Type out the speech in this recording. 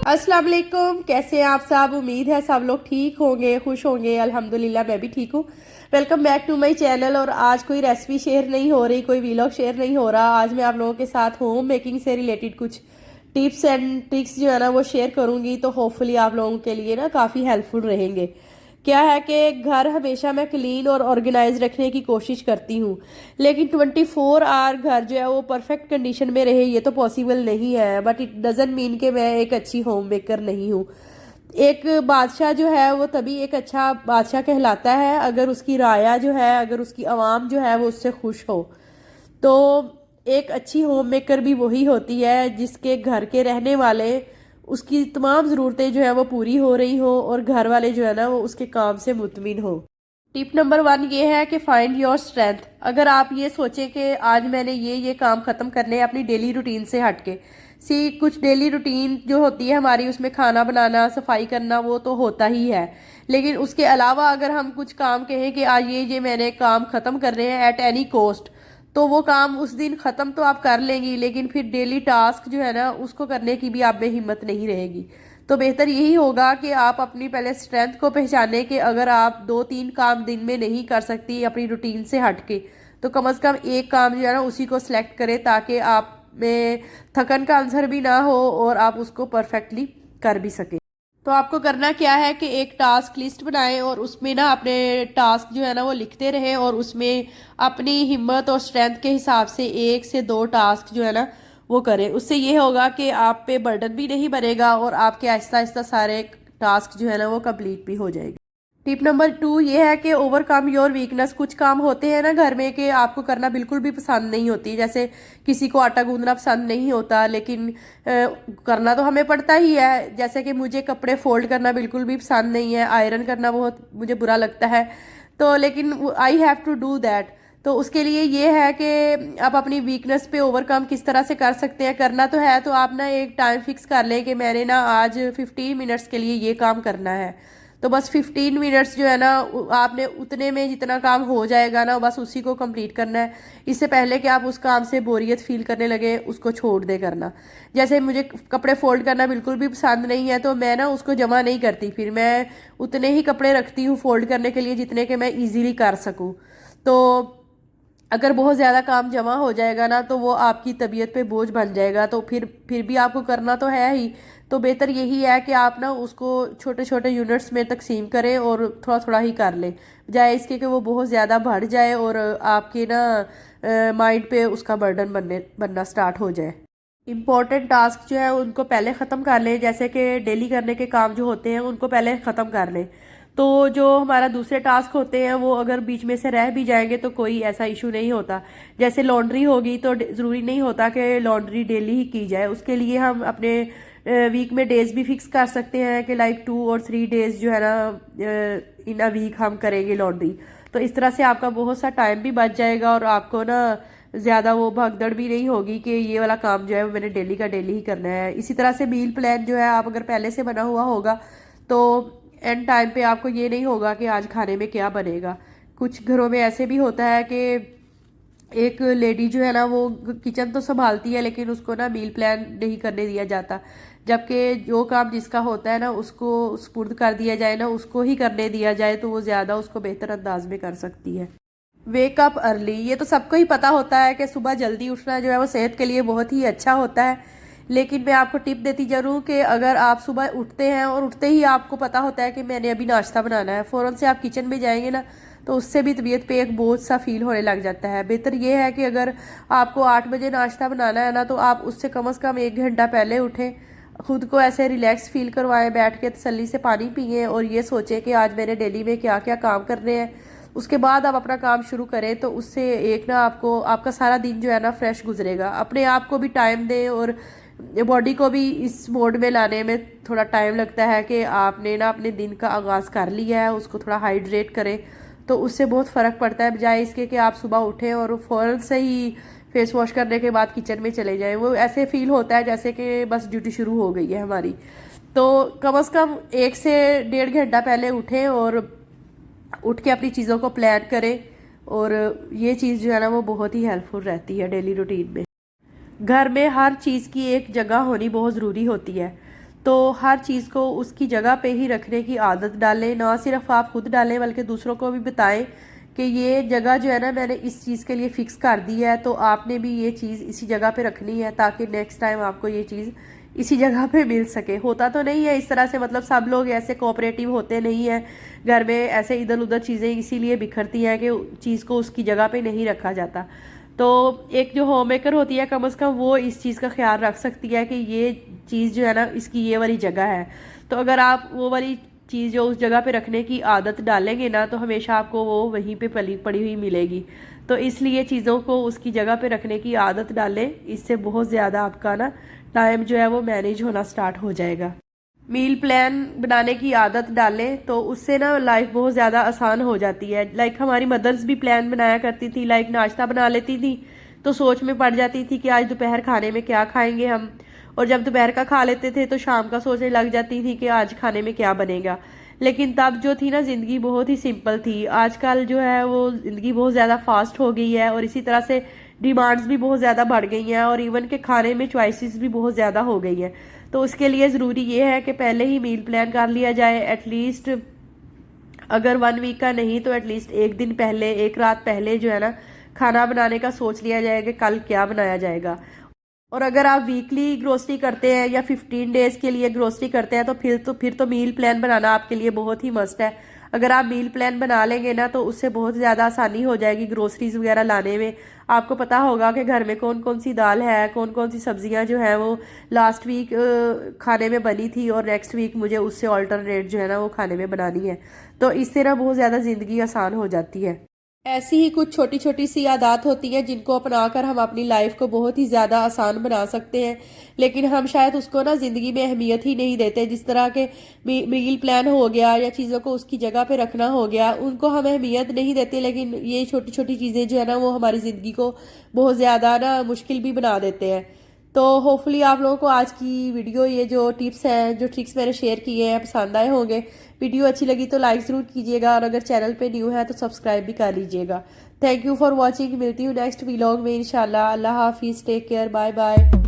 अस्सलाम वालेकुम। कैसे हैं आप सब? उम्मीद है सब लोग ठीक होंगे, खुश होंगे। अल्हम्दुलिल्लाह मैं भी ठीक हूँ। Welcome back to my channel. और आज कोई रेसिपी शेयर नहीं हो रही, कोई व्लॉग शेयर नहीं हो रहा। आज मैं आप लोगों के साथ होम मेकिंग से रिलेटेड कुछ टिप्स एंड ट्रिक्स जो है ना वो शेयर करूँगी, तो होपफुली आप लोगों के लिए ना काफ़ी हेल्पफुल रहेंगे। क्या है कि घर हमेशा मैं क्लीन और ऑर्गेनाइज रखने की कोशिश करती हूँ, लेकिन 24 आवर घर जो है वो परफेक्ट कंडीशन में रहे ये तो पॉसिबल नहीं है। बट इट डजेंट मीन कि मैं एक अच्छी होम मेकर नहीं हूँ। एक बादशाह जो है वो तभी एक अच्छा बादशाह कहलाता है अगर उसकी राया जो है, अगर उसकी आवाम जो है वो उससे खुश हो। तो एक अच्छी होम मेकर भी वही होती है जिसके घर के रहने वाले, उसकी तमाम ज़रूरतें जो है वो पूरी हो रही हो और घर वाले जो है ना वो उसके काम से मुतमिन हो। टिप नंबर 1 ये है कि फाइंड योर स्ट्रेंथ। अगर आप ये सोचें कि आज मैंने ये काम ख़त्म करने हैं अपनी डेली रूटीन से हटके। कुछ डेली रूटीन जो होती है हमारी, उसमें खाना बनाना, सफाई करना, वो तो होता ही है। लेकिन उसके अलावा अगर हम कुछ काम कहें कि आज ये मैंने काम ख़त्म करने हैं एट एनी कॉस्ट, तो वो काम उस दिन ख़त्म तो आप कर लेंगी, लेकिन फिर डेली टास्क जो है ना उसको करने की भी आप में हिम्मत नहीं रहेगी। तो बेहतर यही होगा कि आप अपनी पहले स्ट्रेंथ को पहचानें कि अगर आप 2-3 काम दिन में नहीं कर सकती अपनी रूटीन से हट के, तो कम से कम एक काम जो है ना उसी को सिलेक्ट करें, ताकि आप में थकन का आंसर भी ना हो और आप उसको परफेक्टली कर भी सकें। तो आपको करना क्या है कि एक टास्क लिस्ट बनाएं और उसमें ना अपने टास्क जो है ना वो लिखते रहें, और उसमें अपनी हिम्मत और स्ट्रेंथ के हिसाब से 1 से 2 टास्क जो है ना वो करें। उससे ये होगा कि आप पे बर्डन भी नहीं बनेगा और आपके आहिस्ता आहिस्ता सारे टास्क जो है ना वो कंप्लीट भी हो जाएंगे। टिप नंबर 2 ये है कि ओवरकम योर वीकनेस। कुछ काम होते हैं ना घर में कि आपको करना बिल्कुल भी पसंद नहीं होती, जैसे किसी को आटा गूंदना पसंद नहीं होता, लेकिन करना तो हमें पड़ता ही है। जैसे कि मुझे कपड़े फोल्ड करना बिल्कुल भी पसंद नहीं है, आयरन करना बहुत मुझे बुरा लगता है, तो लेकिन I have to do that. तो उसके लिए ये है कि आप अपनी वीकनेस पे ओवरकम किस तरह से कर सकते हैं। करना तो है तो आप ना एक टाइम फिक्स कर लें कि मैंने ना आज 15 मिनट्स के लिए ये काम करना है। तो बस 15 मिनट्स जो है ना आपने उतने में जितना काम हो जाएगा ना बस उसी को कंप्लीट करना है। इससे पहले कि आप उस काम से बोरियत फील करने लगे उसको छोड़ दे करना। जैसे मुझे कपड़े फोल्ड करना बिल्कुल भी पसंद नहीं है, तो मैं ना उसको जमा नहीं करती, फिर मैं उतने ही कपड़े रखती हूँ फोल्ड करने के लिए जितने के मैं ईजिली कर सकूँ। तो अगर बहुत ज़्यादा काम जमा हो जाएगा ना तो वो आपकी तबीयत पे बोझ बन जाएगा, तो फिर भी आपको करना तो है ही। तो बेहतर यही है कि आप ना उसको छोटे छोटे यूनिट्स में तकसीम करें और थोड़ा थोड़ा ही कर लें, बजाय इसके कि वो बहुत ज़्यादा बढ़ जाए और आपके ना माइंड पे उसका बर्डन बनना स्टार्ट हो जाए। इंपॉर्टेंट टास्क जो है उनको पहले ख़त्म कर लें, जैसे कि डेली करने के काम जो होते हैं उनको पहले ख़त्म कर लें। तो जो हमारा दूसरे टास्क होते हैं वो अगर बीच में से रह भी जाएंगे तो कोई ऐसा इशू नहीं होता। जैसे लॉन्ड्री होगी तो ज़रूरी नहीं होता कि लॉन्ड्री डेली ही की जाए, उसके लिए हम अपने वीक में डेज भी फिक्स कर सकते हैं कि लाइक 2 और 3 डेज जो है ना इन अ वीक हम करेंगे लॉन्ड्री। तो इस तरह से आपका बहुत सा टाइम भी बच जाएगा और आपको ना ज़्यादा वो भगदड़ भी नहीं होगी कि ये वाला काम जो है वो मैंने डेली का डेली ही करना है। इसी तरह से मील प्लान जो है आप अगर पहले से बना हुआ होगा तो एंड टाइम पे आपको ये नहीं होगा कि आज खाने में क्या बनेगा। कुछ घरों में ऐसे भी होता है कि एक लेडी जो है ना वो किचन तो संभालती है लेकिन उसको ना मील प्लान नहीं करने दिया जाता, जबकि जो काम जिसका होता है ना उसको सुपुर्द कर दिया जाए ना, उसको ही करने दिया जाए तो वो ज़्यादा उसको बेहतर अंदाज में कर सकती है। वेक अप अर्ली, ये तो सबको ही पता होता है कि सुबह जल्दी उठना जो है वो सेहत के लिए बहुत ही अच्छा होता है। लेकिन मैं आपको टिप देती जरूर कि अगर आप सुबह उठते हैं और उठते ही आपको पता होता है कि मैंने अभी नाश्ता बनाना है, फ़ौरन से आप किचन में जाएंगे ना तो उससे भी तबीयत पे एक बोझ सा फील होने लग जाता है। बेहतर ये है कि अगर आपको 8 बजे नाश्ता बनाना है ना तो आप उससे कम से कम 1 घंटा पहले उठें, खुद को ऐसे रिलैक्स फील करवाएं, बैठ के तसल्ली से पानी पिए और ये सोचें कि आज मेरे डेली में क्या क्या काम करने हैं। उसके बाद आप अपना काम शुरू करें तो उससे एक ना आपको आपका सारा दिन जो है ना फ्रेश गुजरेगा। अपने आप को भी टाइम दें और बॉडी को भी इस मोड में लाने में थोड़ा टाइम लगता है कि आपने ना अपने दिन का आगाज़ कर लिया है, उसको थोड़ा हाइड्रेट करें तो उससे बहुत फ़र्क पड़ता है, बजाय इसके कि आप सुबह उठें और फ़ौरन से ही फेस वॉश करने के बाद किचन में चले जाएं। वो ऐसे फील होता है जैसे कि बस ड्यूटी शुरू हो गई है हमारी। तो कम से कम 1 से 1.5 घंटा पहले उठें और उठ के अपनी चीज़ों को प्लान करें, और ये चीज़ जो है ना वो बहुत ही हेल्पफुल रहती है डेली रूटीन में। घर में हर चीज़ की एक जगह होनी बहुत ज़रूरी होती है। तो हर चीज़ को उसकी जगह पे ही रखने की आदत डालें, ना सिर्फ आप खुद डालें बल्कि दूसरों को भी बताएं कि ये जगह जो है ना मैंने इस चीज़ के लिए फ़िक्स कर दी है, तो आपने भी ये चीज़ इसी जगह पे रखनी है ताकि नेक्स्ट टाइम आपको ये चीज़ इसी जगह पे मिल सके। होता तो नहीं है इस तरह से, मतलब सब लोग ऐसे कोऑपरेटिव होते नहीं हैं घर में, ऐसे इधर उधर चीज़ें इसीलिए बिखरती हैं कि चीज़ को उसकी जगह पे नहीं रखा जाता। तो एक जो होम मेकर होती है कम से कम वो इस चीज़ का ख्याल रख सकती है कि ये चीज़ जो है ना इसकी ये वाली जगह है। तो अगर आप वो वाली चीज़ जो उस जगह पे रखने की आदत डालेंगे ना तो हमेशा आपको वो वहीं पे पली पड़ी हुई मिलेगी। तो इसलिए चीज़ों को उसकी जगह पे रखने की आदत डालें, इससे बहुत ज़्यादा आपका ना टाइम जो है वो मैनेज होना स्टार्ट हो जाएगा। मील प्लान बनाने की आदत डालें तो उससे ना लाइफ बहुत ज़्यादा आसान हो जाती है। लाइक हमारी मदर्स भी प्लान बनाया करती थी, लाइक नाश्ता बना लेती थी तो सोच में पड़ जाती थी कि आज दोपहर खाने में क्या खाएंगे हम, और जब दोपहर का खा लेते थे तो शाम का सोचने लग जाती थी कि आज खाने में क्या बनेगा। लेकिन तब जो थी ना ज़िंदगी बहुत ही सिंपल थी। आजकल जो है वो ज़िंदगी बहुत ज़्यादा फास्ट हो गई है और इसी तरह से डिमांड्स भी बहुत ज़्यादा बढ़ गई हैं और इवन के खाने में चॉइसेस भी बहुत ज़्यादा हो गई हैं। तो उसके लिए ज़रूरी ये है कि पहले ही मील प्लान कर लिया जाए, एटलीस्ट अगर 1 वीक का नहीं तो एटलीस्ट एक दिन पहले, एक रात पहले जो है ना खाना बनाने का सोच लिया जाए कि कल क्या बनाया जाएगा। और अगर आप वीकली ग्रोसरी करते हैं या 15 डेज़ के लिए ग्रोसरी करते हैं तो फिर तो मील प्लान बनाना आपके लिए बहुत ही मस्ट है। अगर आप मील प्लान बना लेंगे ना तो उससे बहुत ज़्यादा आसानी हो जाएगी ग्रोसरीज वगैरह लाने में। आपको पता होगा कि घर में कौन कौन सी दाल है, कौन कौन सी सब्जियां जो है वो लास्ट वीक खाने में बनी थी और नेक्स्ट वीक मुझे उससे ऑल्टरनेट जो है ना वो खाने में बनानी है। तो इससे ना बहुत ज़्यादा ज़िंदगी आसान हो जाती है। ऐसी ही कुछ छोटी छोटी सी आदत होती हैं जिनको अपनाकर हम अपनी लाइफ को बहुत ही ज़्यादा आसान बना सकते हैं, लेकिन हम शायद उसको ना ज़िंदगी में अहमियत ही नहीं देते। जिस तरह के मील प्लान हो गया या चीज़ों को उसकी जगह पे रखना हो गया, उनको हम अहमियत नहीं देते, लेकिन ये छोटी छोटी चीज़ें जो है ना वो हमारी ज़िंदगी को बहुत ज़्यादा ना मुश्किल भी बना देते हैं। तो होपफुली आप लोगों को आज की वीडियो, ये जो टिप्स हैं, जो ट्रिक्स मैंने शेयर किए हैं, पसंद आए होंगे। वीडियो अच्छी लगी तो लाइक ज़रूर कीजिएगा और अगर चैनल पे न्यू है तो सब्सक्राइब भी कर लीजिएगा। Thank you for watching. मिलती हूँ नेक्स्ट व्लॉग में इंशाल्लाह। अल्लाह हाफिज़, टेक केयर, बाय बाय।